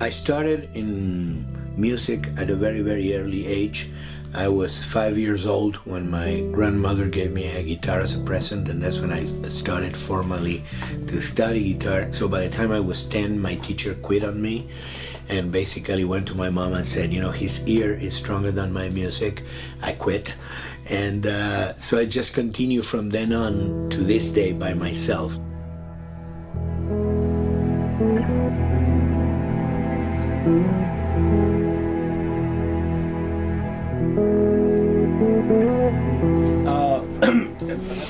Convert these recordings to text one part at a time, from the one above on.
I started in music at a very, very early age. I was 5 years old when my grandmother gave me a guitar as a present, and that's when I started formally to study guitar. So by the time I was 10, my teacher quit on me and basically went to my mom and said, you know, his ear is stronger than my music. I quit. And so I just continue from then on to this day by myself.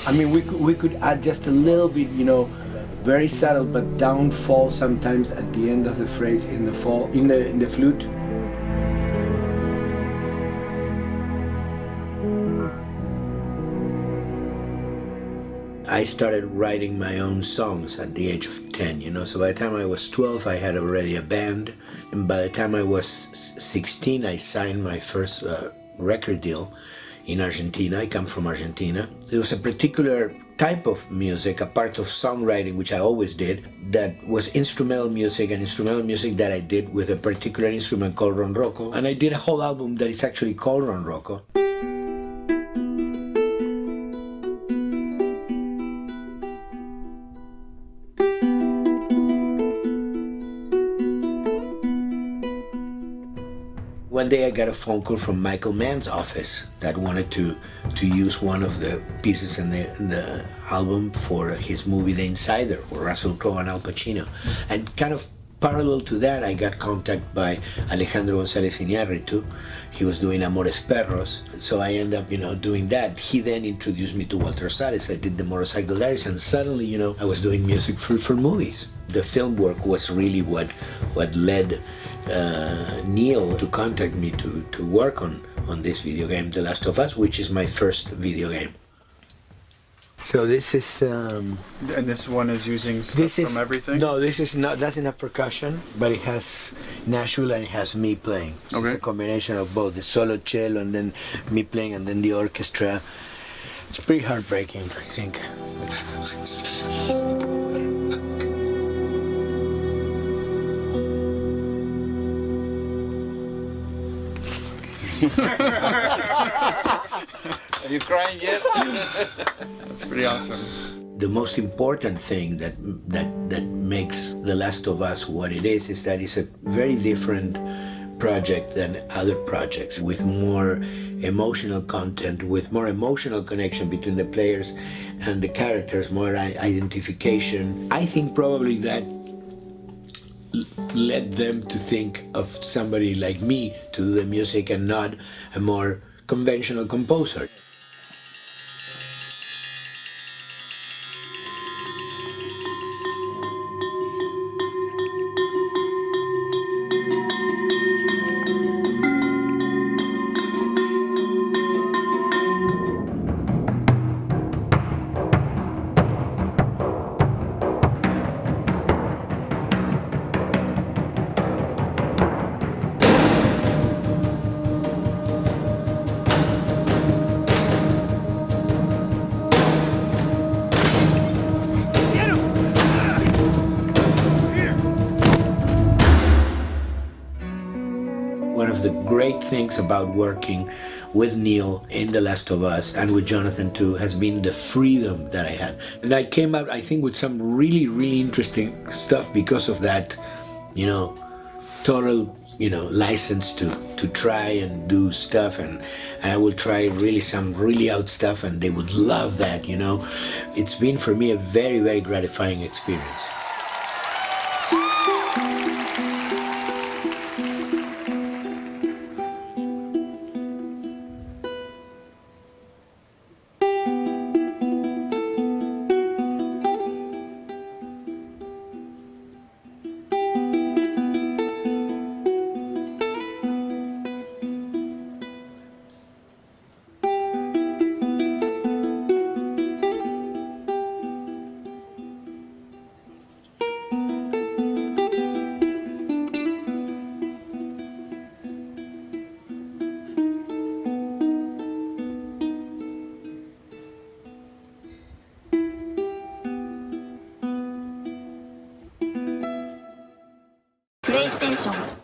I mean, we could add just a little bit, you know, very subtle, but downfall sometimes at the end of the phrase in the fall, in the flute. I started writing my own songs at the age of 10, you know, so by the time I was 12, I had already a band, and by the time I was 16, I signed my first record deal in Argentina. I come from Argentina. It was a particular type of music, a part of songwriting, which I always did, that was instrumental music, and instrumental music that I did with a particular instrument called ronroco. And I did a whole album that is actually called ronroco. One day I got a phone call from Michael Mann's office that wanted to use one of the pieces in the album for his movie The Insider, for Russell Crowe and Al Pacino. And kind of parallel to that, I got contacted by Alejandro González Iñárritu. He was doing Amores Perros, so I ended up, you know, doing that. He then introduced me to Walter Salles. I did the Motorcycle Diaries, and suddenly, you know, I was doing music for movies. The film work was really what led Neil to contact me to work on this video game, The Last of Us, which is my first video game. So this is... and this one is using stuff from everything? No, this is not, doesn't have percussion, but it has Nashville and it has me playing. So okay. It's a combination of both, the solo cello and then me playing and then the orchestra. It's pretty heartbreaking, I think. Are you crying yet? That's pretty awesome. The most important thing that makes The Last of Us what it is that it's a very different project than other projects, with more emotional content, with more emotional connection between the players and the characters, more identification. I think probably that led them to think of somebody like me to do the music and not a more conventional composer. One of the great things about working with Neil in The Last of Us and with Jonathan too has been the freedom that I had. And I came out, I think, with some really, really interesting stuff because of that, you know, total, you know, license to try and do stuff, and I will try really some really out stuff and they would love that, you know. It's been for me a very, very gratifying experience. プレイステーション